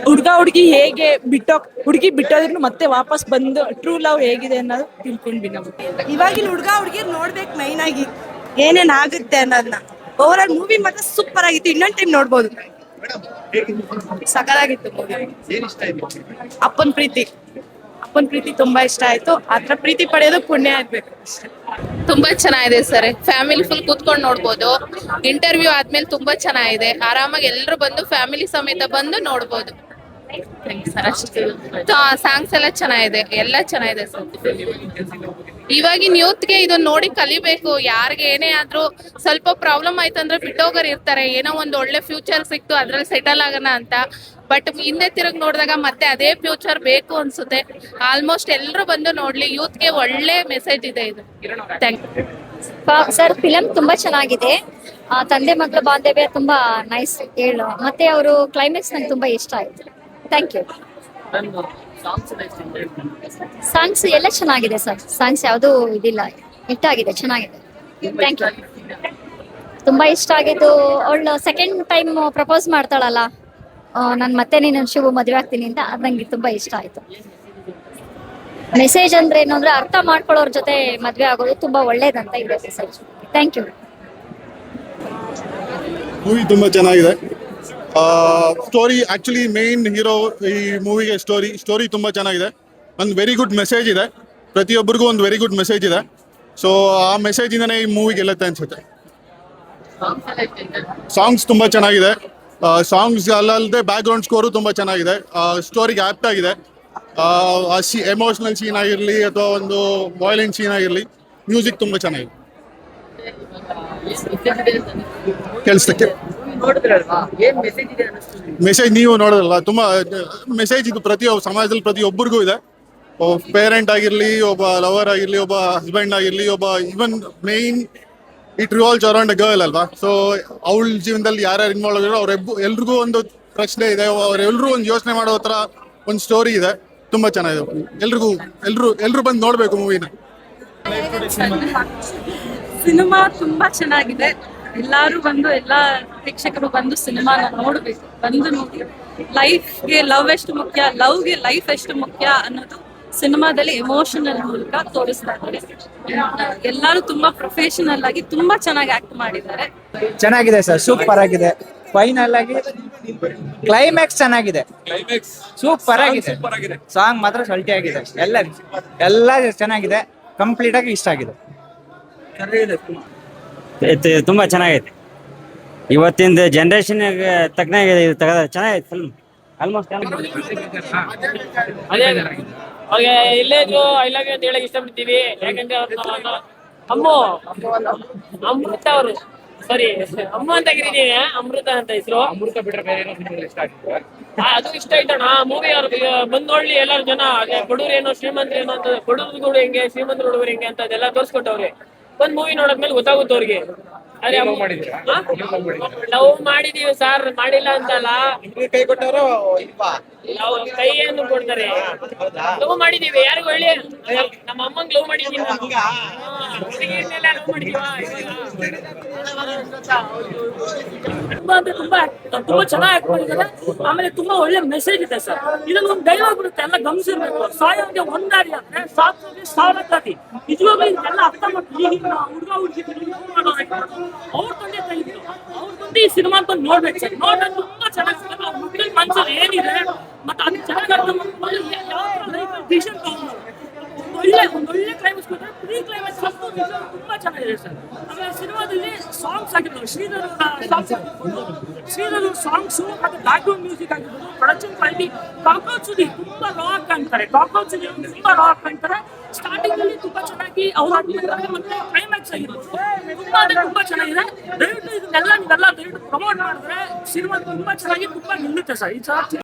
ಹುಡ್ಗ ಹುಡ್ಗಿ ಹೇಗೆ ಹುಡುಗಿ ಬಿಟ್ಟೋದ್ರು ಮತ್ತೆ ವಾಪಸ್ ಬಂದು ಟ್ರೂ ಲವ್ ಹೇಗಿದೆ ಅನ್ನೋದು ತಿಳ್ಕೊಂಡ್ವಿ ನಾವು. ಇವಾಗಿನ ಹುಡ್ಗ ಹುಡ್ಗಿ ನೋಡ್ಬೇಕು ಮೈನ್ ಆಗಿ ಏನೇನ್ ಆಗುತ್ತೆ ಅನ್ನೋದನ್ನ. ಓವರ್ ಆಲ್ ಮೂವಿ ಮಾತ್ರ ಸೂಪರ್ ಆಗಿತ್ತು, ಇನ್ನೊಂದ್ ಟೈಮ್ ನೋಡ್ಬೋದು. ಸಕಲಾಗಿತ್ತು ಮೂವಿ. ಅಪ್ಪನ್ ಪ್ರೀತಿ ತುಂಬಾ ಇಷ್ಟ ಆಯ್ತು. ಆತರ ಪ್ರೀತಿ ಪಡೆಯೋದು ಪುಣ್ಯ ಆಗ್ಬೇಕು. ತುಂಬಾ ಚೆನ್ನಾಗಿದೆ ಸರ್, ಫ್ಯಾಮಿಲಿ ಫುಲ್ ಕೂತ್ಕೊಂಡು ನೋಡ್ಬೋದು. ಇಂಟರ್ವ್ಯೂ ಆದ್ಮೇಲೆ ತುಂಬಾ ಚೆನ್ನಾಗಿದೆ, ಆರಾಮಾಗಿ ಎಲ್ಲರೂ ಬಂದು ಫ್ಯಾಮಿಲಿ ಸಮೇತ ಬಂದು ನೋಡ್ಬೋದು. ಸಾಂಗ್ಸ್ ಎಲ್ಲ ಚೆನ್ನಾಗಿದೆ, ಎಲ್ಲ ಚೆನ್ನಾಗಿದೆ ಸರ್. ಇವಾಗಿನ ಯೂತ್ಗೆ ಇದನ್ನ ನೋಡಿ ಕಲಿಬೇಕು. ಯಾರಿಗೆ ಏನೇ ಆದ್ರೂ ಸ್ವಲ್ಪ ಪ್ರಾಬ್ಲಮ್ ಆಯ್ತಂದ್ರೆ ಬಿಟ್ಟೋಗರ್ ಇರ್ತಾರೆ, ಏನೋ ಒಂದು ಒಳ್ಳೆ ಫ್ಯೂಚರ್ ಸಿಕ್ತು ಅದ್ರಲ್ಲಿ ಸೆಟಲ್ ಆಗೋಣ ಅಂತ. ಬಟ್ ಹಿಂದೆ ತಿರುಗಿ ನೋಡಿದಾಗ ಮತ್ತೆ ಅದೇ ಫ್ಯೂಚರ್ ಬೇಕು ಅನ್ಸುತ್ತೆ. ಆಲ್ಮೋಸ್ಟ್ ಎಲ್ಲರೂ ಬಂದು ನೋಡ್ಲಿ, ಯೂತ್ಗೆ ಒಳ್ಳೆ ಮೆಸೇಜ್ ಇದೆ ಇದು. Thank you sir. ಫಿಲಂ ತುಂಬಾ ಚೆನ್ನಾಗಿದೆ. ತಂದೆ ಮಕ್ಕಳ ಬಾಂಧವ್ಯ ತುಂಬಾ ನೈಸ್ ಹೇಳು. ಮತ್ತೆ ಅವರು ಕ್ಲೈಮ್ಯಾಕ್ಸ್ ನಂಗೆ ತುಂಬಾ ಇಷ್ಟ ಆಯ್ತು. Thank you. ಸಾಂಗ್ಸ್ ಎಲ್ಲ ಚೆನ್ನಾಗಿದೆ ಸರ್, ಸಾಂಗ್ಸ್ ಯಾವುದು ಇದಿಲ್ಲ, ಹಿಟ್ಟಾಗಿದೆ, ಚೆನ್ನಾಗಿದೆ. Thank you. ತುಂಬಾ ಇಷ್ಟ ಆಗಿದ್ದು ಅವಳು ಸೆಕೆಂಡ್ ಟೈಮ್ ಪ್ರಪೋಸ್ ಮಾಡ್ತಾಳಲ್ಲ, ನಾನು ಮತ್ತೆ ನೀನು ಶಿವು ಮದುವೆ ಆಗ್ತೀನಿ ಅಂತ, ಅದು ನಂಗೆ ತುಂಬಾ ಇಷ್ಟ ಆಯ್ತು. ಮೆಸೇಜ್ ಅಂದ್ರೆ ಏನು ಅಂದ್ರೆ ಅರ್ಥ ಮಾಡ್ಕೊಳ್ಳೋರ್ ಜೊತೆ ಮದ್ವೆ ಆಗೋದು ತುಂಬಾ ಒಳ್ಳೇದಂತ ಇದೆ ಮೆಸೇಜ್. Thank you. ಮೂವಿ ತುಂಬಾ ಚೆನ್ನಾಗಿದೆ. ಸ್ಟೋರಿ ಆಕ್ಚುಲಿ ಮೇನ್ ಹೀರೋ ಈ ಮೂವಿಗೆ ಸ್ಟೋರಿ ತುಂಬಾ ಚೆನ್ನಾಗಿದೆ. ಒಂದು ವೆರಿ ಗುಡ್ ಮೆಸೇಜ್ ಇದೆ, ಪ್ರತಿಯೊಬ್ಬರಿಗೂ ಒಂದು ವೆರಿ ಗುಡ್ ಮೆಸೇಜ್ ಇದೆ. ಸೊ ಆ ಮೆಸೇಜ್ ಇಂದನೇ ಈ ಮೂವಿ ಗೆಲ್ಲುತ್ತೆ ಅನ್ಸುತ್ತೆ. ಸಾಂಗ್ಸ್ ತುಂಬಾ ಚೆನ್ನಾಗಿದೆ. ಸಾಂಗ್ಸ್ ಅಲ್ಲದೆ ಬ್ಯಾಕ್ ಗ್ರೌಂಡ್ ಸ್ಕೋರು ತುಂಬಾ ಚೆನ್ನಾಗಿದೆ. ಸ್ಟೋರಿಗೆ ಆಪ್ಟ್ ಆಗಿದೆ. ಎಮೋಷನಲ್ ಸೀನ್ ಆಗಿರಲಿ ಅಥವಾ ಒಂದು ವಾಯ್ಲೆಂಟ್ ಸೀನ್ ಆಗಿರಲಿ, ಮ್ಯೂಸಿಕ್ ತುಂಬಾ ಚೆನ್ನಾಗಿದೆ. ಕೆಲ್ಸಕ್ಕೆ ಮೆಸೇಜ್ ನೀವು ನೋಡೋದಲ್ಲ, ತುಂಬಾ ಮೆಸೇಜ್ ಇದು ಸಮಾಜದಲ್ಲಿ ಪ್ರತಿಯೊಬ್ಬರಿಗೂ ಇದೆ. ಪೇರೆಂಟ್ ಆಗಿರ್ಲಿ, ಒಬ್ಬ ಲವರ್ ಆಗಿರ್ಲಿ, ಒಬ್ಬ ಹಸ್ಬೆಂಡ್ ಆಗಿರ್ಲಿ, ಒಬ್ಬ even man it revolves around a girl ಅಲ್ವಾ. ಸೊ ಅವಳ ಜೀವನದಲ್ಲಿ ಯಾರ್ಯಾರು ಇನ್ವಾಲ್ವ್ ಆಗಿರೋ ಎಲ್ರಿಗೂ ಒಂದು ಪ್ರಶ್ನೆ ಇದೆ, ಅವರೆಲ್ಲರೂ ಒಂದು ಯೋಚನೆ ಮಾಡೋ ತರ ಒಂದು ಸ್ಟೋರಿ ಇದೆ. ತುಂಬಾ ಚೆನ್ನಾಗಿದೆ. ಎಲ್ರು ಬಂದು ನೋಡ್ಬೇಕು ಮೂವಿನ. ಸಿನಿಮಾ ತುಂಬಾ ಚೆನ್ನಾಗಿದೆ. ಎಲ್ಲಾರು ಬಂದು, ಎಲ್ಲಾ ಪ್ರೇಕ್ಷಕರು ಬಂದು ಸಿನಿಮಾನ ನೋಡ್ಬೇಕು, ಬಂದು ನೋಡಿ. ಲೈಫ್ಗೆ ಲವ್ ಎಷ್ಟು ಮುಖ್ಯ, ಲವ್ಗೆ ಲೈಫ್ ಎಷ್ಟು ಮುಖ್ಯ ಅನ್ನೋದು ಸಿನಿಮಾದಲ್ಲಿ ಎಮೋಷನಲ್ ಮೂಲಕ ತೋರಿಸ್ತಾ ಇದ್ದಾರೆ. ಎಲ್ಲಾರು ತುಂಬಾ ಪ್ರೊಫೆಷನಲ್ ಆಗಿ ತುಂಬಾ ಚೆನ್ನಾಗಿ ಆಕ್ಟ್ ಮಾಡಿದ್ದಾರೆ. ಚೆನ್ನಾಗಿದೆ ಸರ್, ಸೂಪರ್ ಆಗಿದೆ. ಫೈನಲ್ ಆಗಿ ಕ್ಲೈಮ್ಯಾಕ್ಸ್ ಚೆನ್ನಾಗಿದೆ, ಸೂಪರ್ ಆಗಿದೆ. ಸಾಂಗ್ ಮಾತ್ರ ಸಲ್ಟಿ ಆಗಿದೆ. ಎಲ್ಲ ಚೆನ್ನಾಗಿದೆ, ಕಂಪ್ಲೀಟ್ ಆಗಿ ಇಷ್ಟ ಆಗಿದೆ. ತುಂಬಾ ಚೆನ್ನಾಗೈತೆ. ಇವತ್ತಿನ ಜನರೇಷನ್ ತಕ್ಕನಾಗಿ ಚೆನ್ನಾಗೈತೆ ಫಿಲ್ಮ್. ಆಲ್ಮೋಸ್ಟ್ ಅವ್ರಿಗೆ ಇಲ್ಲೇಜು ಐ ಲವ್ ಯು ಅಂತ ಹೇಳಕ್ ಇಷ್ಟಪಡ್ತೀವಿ. ಯಾಕಂದ್ರೆ ಅಮೃತ ಅವರು ಅಮ್ಮ ಅಂತ ಕರೀತೀನಿ, ಅಮೃತ ಅಂತ ಹೆಸರು. ಅಮೃತ ಬಿಟ್ರೆ ಬೇರೆ ಅದು ಇಷ್ಟ ಆಯ್ತಣ್ಣ ಮೂವಿ. ಅವ್ರಿಗೆ ಬಂದ್ ನೋಡ್ಲಿ ಎಲ್ಲಾರು ಜನ. ಬಡವ್ರು ಏನೋ ಶ್ರೀಮಂತರು ಏನೋ ಅಂತ, ಬಡವ್ರಿಗೂ ಹೆಂಗೆ ಶ್ರೀಮಂತರು ಹುಡುಗರು ಹೆಂಗೆ ಅಂತ ಅದೆಲ್ಲ ತೋರ್ಸ್ಕೊಟ್ಟವ್ರೆ. ಬಂದ್ ಮೂವಿ ನೋಡದ್ಮೇಲೆ ಗೊತ್ತಾಗುತ್ತೆ ಅವ್ರಿಗೆ. ಲವ್ ಮಾಡಿದೀವಿ ಸರ್, ಮಾಡಿಲ್ಲ ಅಂತಲ್ಲ. ಕೈ ಕೊಟ್ಟವರು ನಾವು ಕೈಯನ್ನು ಕೊಡ್ತಾರೆ. ಲವ್ ಮಾಡಿದೀವಿ, ಯಾರಿಗೂ ಹೇಳಿ. ನಮ್ಮ ಅಮ್ಮಂಗ್ ಲವ್ ಮಾಡಿದೀವಿ, ತುಂಬಾ ಚೆನ್ನಾಗಿ ಆಕ್ಟ್ ಮಾಡಿದ್ದಾರೆ. ಆಮೇಲೆ ತುಂಬಾ ಒಳ್ಳೆ ಮೆಸೇಜ್ ಇದೆ ಸರ್. ಇದೊಂದು ಡೈಲಾಗ್ ಬಿಡುತ್ತೆ, ಎಲ್ಲ ಗಮನಿಸಿರ್ಬೇಕು. ಸಾಯೋಗೆ ಒಂದಾರಿ ಅಂದ್ರೆ ಸಾಕೋಗೆ ಸಾವಿರ ದಾರಿ. ನಿಜವಾಗ್ಲೂ ಇದೆಲ್ಲ ಅರ್ಥ ಮಾಡ್ತೀವಿ. ಈಗಿನ ಹುಡುಗ ಹುಡುಗಿ ಅವ್ರ ತಂದೆ ತಾಯಿ ಇದ್ರು, ಅವ್ರ ತಂದೆ ಈ ಸಿನಿಮಾ ಬಂದು ನೋಡ್ಬೇಕು ಸರ್. ನೋಡ್ಬೇಕು, ತುಂಬಾ ಚೆನ್ನಾಗಿ ಸಿಗುತ್ತೆ. ಅವ್ರ ಮಕ್ಕಳ ಮನ್ಸಲ್ಲಿ ಏನಿದೆ ಮತ್ತೆ ಅದು ಚೆನ್ನಾಗಿ ಅರ್ಥ ಮಾಡ್ಕೊಂಡು ಯಾವ ಲೈಫಲ್ಲಿ ಡಿಸಿಷನ್ ತಗೊಂಡು ಒಳ್ಳೆ ಕ್ಲೈಮ್ಯಾಕ್ಸ್ ಕೊಟ್ಟರೆ. ಪ್ರೀ ಕ್ಲೈಮ್ಯಾಕ್ಸ್ ತುಂಬಾ ಚೆನ್ನಾಗಿದೆ ಸರ್. ಆಮೇಲೆ ಸಿನಿಮಾದಲ್ಲಿ ಸಾಂಗ್ಸ್ ಆಗಿರ್ಬೋದು, ಶ್ರೀಧರ್ ಸಾಂಗ್ಸು ಮತ್ತೆ ಬ್ಯಾಕ್ಗ್ರೌಂಡ್ ಮ್ಯೂಸಿಕ್ ಆಗಿರ್ಬೋದು, ಪ್ರೊಡಕ್ಷನ್ ಕ್ವಾಲಿಟಿ. ಕಾಕ್ರೋಚ್ ಸುದಿ ತುಂಬಾ ರಾಕ್ ಅಂತಾರೆ, ತುಂಬಾ ರಾಕ್ ಅಂತಾರೆ. ಸ್ಟಾರ್ಟಿಂಗ್ ಅಲ್ಲಿ ತುಂಬಾ ಚೆನ್ನಾಗಿ ಅವ್ರು ಮತ್ತೆ ಕ್ಲೈಮ್ಯಾಕ್ಸ್ ಆಗಿರ್ಬೋದು ತುಂಬಾ ಚೆನ್ನಾಗಿದೆ. ದಯವಿಟ್ಟು ಇದನ್ನೆಲ್ಲ ನೀವೆಲ್ಲ ದಯವಿಟ್ಟು ಪ್ರಮೋಟ್ ಮಾಡಿದ್ರೆ ಸಿನಿಮಾ ತುಂಬಾ ಚೆನ್ನಾಗಿ ತುಂಬಾ ನಿಲ್ಲುತ್ತೆ ಸರ್. ಈ